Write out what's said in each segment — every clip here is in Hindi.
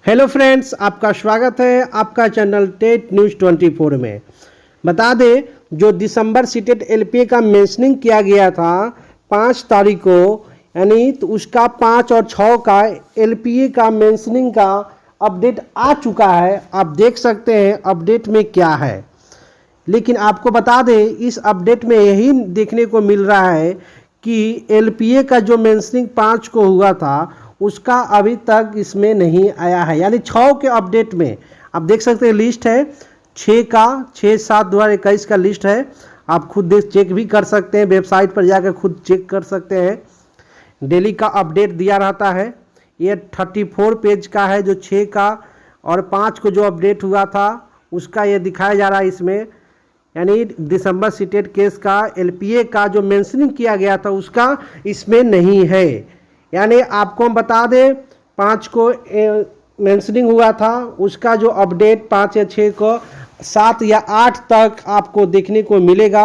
हेलो फ्रेंड्स, आपका स्वागत है आपका चैनल टेट न्यूज़ 24 में। बता दें, जो दिसंबर सीटेट एलपीए का मेंशनिंग किया गया था 5 तारीख को, यानी तो उसका 5 और 6 का एलपीए का मेंशनिंग का अपडेट आ चुका है। आप देख सकते हैं अपडेट में क्या है। लेकिन आपको बता दें, इस अपडेट में यही देखने को मिल रहा है कि एलपीए का जो मेंशनिंग 5 को हुआ था उसका अभी तक इसमें नहीं आया है। यानी 6 के अपडेट में आप देख सकते हैं लिस्ट है 6/7/2021 का लिस्ट है। आप खुद चेक भी कर सकते हैं, वेबसाइट पर जाकर खुद चेक कर सकते हैं। डेली का अपडेट दिया रहता है। ये 34 पेज का है जो 6 का और 5 को जो अपडेट हुआ था उसका ये दिखाया जा रहा है इसमें। यानी दिसंबर सीटेट केस का एलपीए का जो मेंशनिंग किया गया था उसका इसमें नहीं है। यानी आपको हम बता दें, 5 को मेंशनिंग हुआ था उसका जो अपडेट 5 या 6 को 7 या 8 तक आपको देखने को मिलेगा।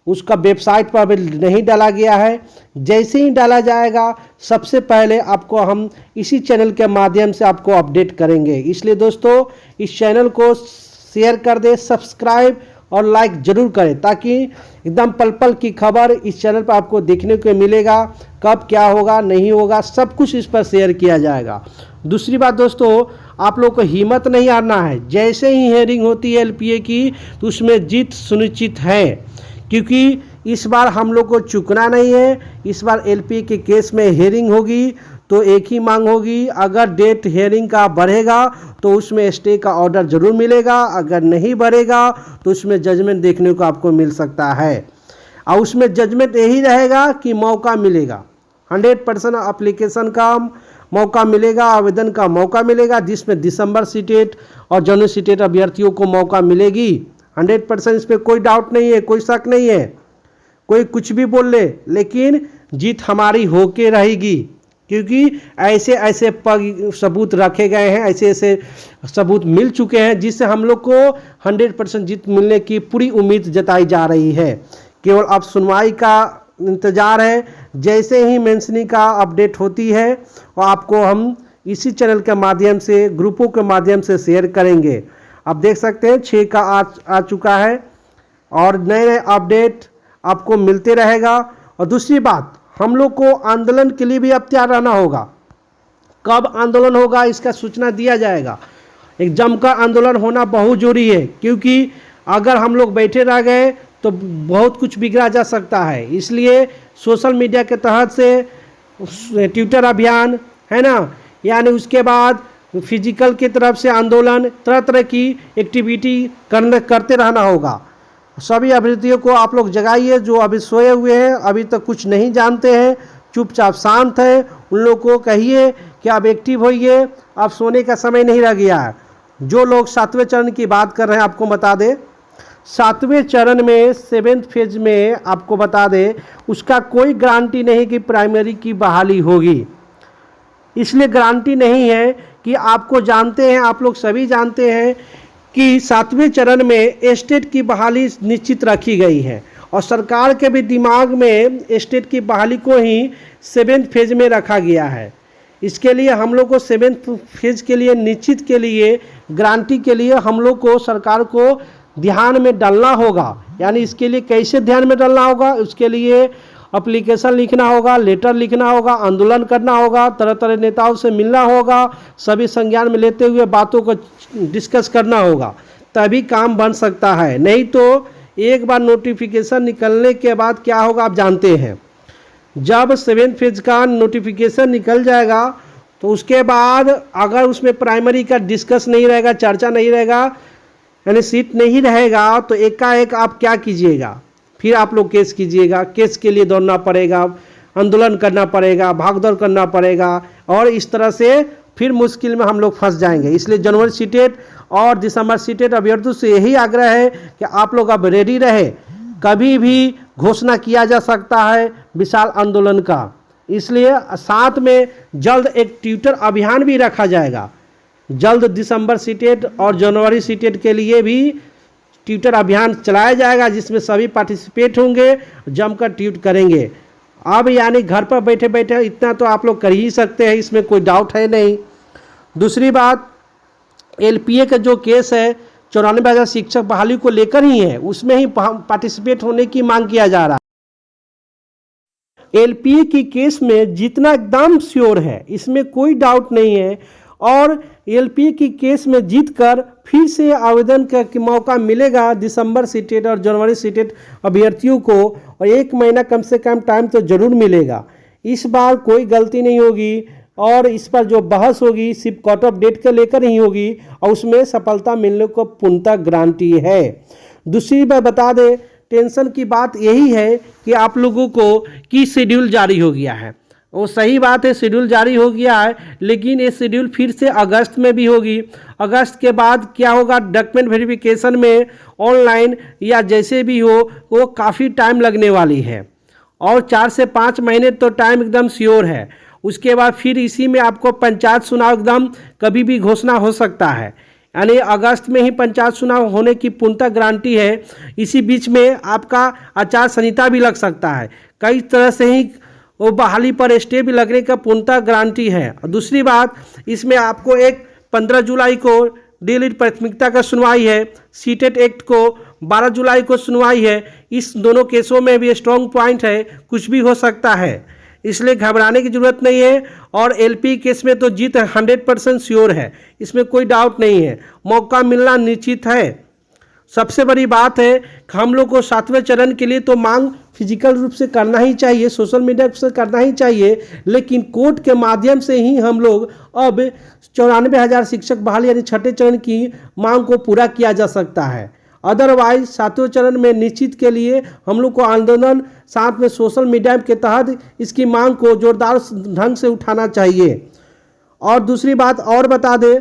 उसका वेबसाइट पर अभी नहीं डाला गया है। जैसे ही डाला जाएगा सबसे पहले आपको हम इसी चैनल के माध्यम से आपको अपडेट करेंगे। इसलिए दोस्तों, इस चैनल को शेयर कर दें, सब्सक्राइब और लाइक ज़रूर करें ताकि एकदम पल पल की खबर इस चैनल पर आपको देखने को मिलेगा। कब क्या होगा नहीं होगा सब कुछ इस पर शेयर किया जाएगा। दूसरी बात दोस्तों, आप लोग को हिम्मत नहीं हारना है। जैसे ही हेयरिंग होती है एलपीए की तो उसमें जीत सुनिश्चित है, क्योंकि इस बार हम लोग को चुकना नहीं है। इस बार एलपीए के केस में हेयरिंग होगी तो एक ही मांग होगी, अगर डेट हेयरिंग का बढ़ेगा तो उसमें स्टे का ऑर्डर ज़रूर मिलेगा, अगर नहीं बढ़ेगा तो उसमें जजमेंट देखने को आपको मिल सकता है। और उसमें जजमेंट यही रहेगा कि मौका मिलेगा, 100% एप्लीकेशन का मौका मिलेगा, आवेदन का मौका मिलेगा, जिसमें दिसंबर सीटेट और जनवरी सीटेट अभ्यर्थियों को मौका मिलेगी 100%। इस पर कोई डाउट नहीं है, कोई शक नहीं है। कोई कुछ भी बोल ले, लेकिन जीत हमारी होके रहेगी, क्योंकि ऐसे ऐसे सबूत रखे गए हैं, ऐसे ऐसे सबूत मिल चुके हैं जिससे हम लोग को 100% जीत मिलने की पूरी उम्मीद जताई जा रही है। केवल अब सुनवाई का इंतज़ार है। जैसे ही मेंशनिंग का अपडेट होती है और आपको हम इसी चैनल के माध्यम से, ग्रुपों के माध्यम से शेयर करेंगे। आप देख सकते हैं 6 का आ चुका है और नए नए अपडेट आपको मिलते रहेगा। और दूसरी बात, हम लोग को आंदोलन के लिए भी अब तैयार रहना होगा। कब आंदोलन होगा इसका सूचना दिया जाएगा। एक जमकर आंदोलन होना बहुत जरूरी है, क्योंकि अगर हम लोग बैठे रह गए तो बहुत कुछ बिगड़ा जा सकता है। इसलिए सोशल मीडिया के तहत से ट्विटर अभियान है ना, यानी उसके बाद फिजिकल की तरफ से आंदोलन, तरह तरह की एक्टिविटी करते रहना होगा। सभी अभ्यर्थियों को आप लोग जगाइए जो अभी सोए हुए हैं, अभी तक कुछ नहीं जानते हैं, चुपचाप शांत है, उन लोग को कहिए कि आप एक्टिव होइए, अब सोने का समय नहीं रह गया है। जो लोग 7वें चरण की बात कर रहे हैं, आपको बता दें 7वें चरण में 7th फेज में आपको बता दें उसका कोई गारंटी नहीं कि प्राइमरी की बहाली होगी। इसलिए गारंटी नहीं है कि आपको जानते हैं, आप लोग सभी जानते हैं कि 7वें चरण में स्टेट की बहाली निश्चित रखी गई है और सरकार के भी दिमाग में स्टेट की बहाली को ही 7th फेज में रखा गया है। इसके लिए हम लोग को 7th फेज के लिए निश्चित के लिए गारंटी के लिए हम लोग को सरकार को ध्यान में डालना होगा। यानी इसके लिए कैसे ध्यान में डालना होगा, उसके लिए एप्लीकेशन लिखना होगा, लेटर लिखना होगा, आंदोलन करना होगा, तरह तरह नेताओं से मिलना होगा, सभी संज्ञान में लेते हुए बातों को डिस्कस करना होगा, तभी काम बन सकता है। नहीं तो एक बार नोटिफिकेशन निकलने के बाद क्या होगा आप जानते हैं। जब 7th फेज का नोटिफिकेशन निकल जाएगा तो उसके बाद अगर उसमें प्राइमरी का डिस्कस नहीं रहेगा, चर्चा नहीं रहेगा, यानी सीट नहीं रहेगा, तो एकाएक आप क्या कीजिएगा, फिर आप लोग केस कीजिएगा। केस के लिए दौड़ना पड़ेगा, आंदोलन करना पड़ेगा, भागदौड़ करना पड़ेगा और इस तरह से फिर मुश्किल में हम लोग फंस जाएंगे। इसलिए जनवरी सीटेट और दिसंबर सीटेट अभ्यर्थियों से यही आग्रह है कि आप लोग अब रेडी रहे। कभी भी घोषणा किया जा सकता है विशाल आंदोलन का। इसलिए साथ में जल्द एक ट्विटर अभियान भी रखा जाएगा। जल्द दिसंबर सीटेट और जनवरी सीटेट के लिए भी ट्विटर अभियान चलाया जाएगा, जिसमें सभी पार्टिसिपेट होंगे, जमकर ट्वीट करेंगे। अब यानी घर पर बैठे बैठे इतना तो आप लोग कर ही सकते हैं, इसमें कोई डाउट है नहीं। दूसरी बात, एलपीए का जो केस है 94,000 शिक्षक बहाली को लेकर ही है, उसमें ही पार्टिसिपेट होने की मांग किया जा रहा है। एलपीए की केस में जीतना एकदम श्योर है, इसमें कोई डाउट नहीं है। और एलपीए की केस में जीतकर फिर से आवेदन का मौका मिलेगा दिसंबर सीटेट और जनवरी सीटेट अभ्यर्थियों को, और 1 महीना कम से कम टाइम तो जरूर मिलेगा। इस बार कोई गलती नहीं होगी और इस पर जो बहस होगी सिर्फ कट ऑफ डेट के लेकर ही होगी और उसमें सफलता मिलने को पूर्णतः गारंटी है। दूसरी बात बता दें, टेंशन की बात यही है कि आप लोगों को कि शेड्यूल जारी हो गया है। वो सही बात है, शेड्यूल जारी हो गया है, लेकिन ये शेड्यूल फिर से अगस्त में भी होगी। अगस्त के बाद क्या होगा, डॉक्यूमेंट वेरिफिकेशन में ऑनलाइन या जैसे भी हो वो काफ़ी टाइम लगने वाली है और 4 से 5 महीने तो टाइम एकदम श्योर है। उसके बाद फिर इसी में आपको पंचायत चुनाव एकदम कभी भी घोषणा हो सकता है, यानी अगस्त में ही पंचायत चुनाव होने की पूर्णतः गारंटी है। इसी बीच में आपका आचार संहिता भी लग सकता है, कई तरह से ही वो बहाली पर स्टे भी लगने का पूर्णतः गारंटी है। और दूसरी बात, इसमें आपको एक 15 जुलाई को डीलिट प्राथमिकता का सुनवाई है, सीटेट एक्ट को 12 जुलाई को सुनवाई है। इस दोनों केसों में भी स्ट्रॉन्ग पॉइंट है, कुछ भी हो सकता है, इसलिए घबराने की जरूरत नहीं है। और एलपी केस में तो जीत 100% श्योर है, इसमें कोई डाउट नहीं है, मौका मिलना निश्चित है। सबसे बड़ी बात है कि हम लोग को 7वें चरण के लिए तो मांग फिजिकल रूप से करना ही चाहिए, सोशल मीडिया से करना ही चाहिए, लेकिन कोर्ट के माध्यम से ही हम लोग अब 94,000 शिक्षक बहाली यानी 6ठे चरण की मांग को पूरा किया जा सकता है। अदरवाइज 7वें चरण में निश्चित के लिए हम लोग को आंदोलन साथ में सोशल मीडिया के तहत इसकी मांग को जोरदार ढंग से उठाना चाहिए। और दूसरी बात और बता दें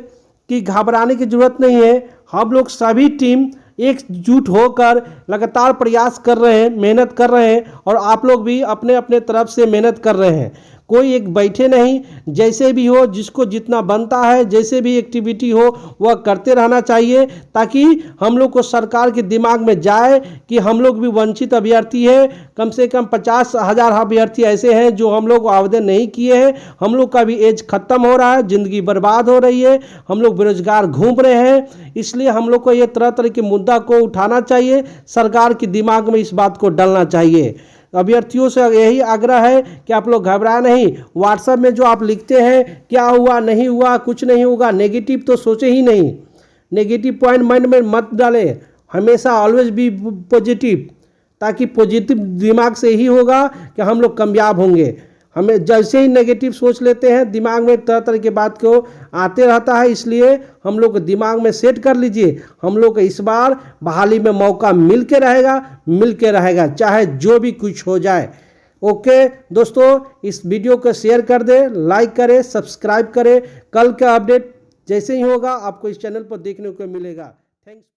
कि घबराने की जरूरत नहीं है, हम लोग सभी टीम एकजुट होकर लगातार प्रयास कर रहे हैं, मेहनत कर रहे हैं, और आप लोग भी अपने अपने तरफ से मेहनत कर रहे हैं। कोई एक बैठे नहीं, जैसे भी हो जिसको जितना बनता है, जैसे भी एक्टिविटी हो वह करते रहना चाहिए, ताकि हम लोग को सरकार के दिमाग में जाए कि हम लोग भी वंचित अभ्यर्थी है। कम से कम 50,000 अभ्यर्थी ऐसे हैं जो हम लोग आवेदन नहीं किए हैं, हम लोग का भी एज खत्म हो रहा है, ज़िंदगी बर्बाद हो रही है, हम लोग बेरोजगार घूम रहे हैं। इसलिए हम लोग को ये तरह तरह के मुद्दा को उठाना चाहिए, सरकार के दिमाग में इस बात को डालना चाहिए। अभ्यर्थियों से यही आग्रह है कि आप लोग घबराए नहीं। व्हाट्सएप में जो आप लिखते हैं क्या हुआ नहीं हुआ, कुछ नहीं होगा, नेगेटिव तो सोचे ही नहीं, नेगेटिव पॉइंट माइंड में मत डालें, हमेशा ऑलवेज बी पॉजिटिव, ताकि पॉजिटिव दिमाग से ही होगा कि हम लोग कामयाब होंगे। हमें जैसे ही नेगेटिव सोच लेते हैं दिमाग में तरह तरह की बात को आते रहता है, इसलिए हम लोग दिमाग में सेट कर लीजिए, हम लोग इस बार बहाली में मौका मिल के रहेगा, चाहे जो भी कुछ हो जाए। ओके दोस्तों, इस वीडियो को शेयर कर दें, लाइक करें, सब्सक्राइब करें। कल का अपडेट जैसे ही होगा आपको इस चैनल पर देखने को मिलेगा। थैंक्स।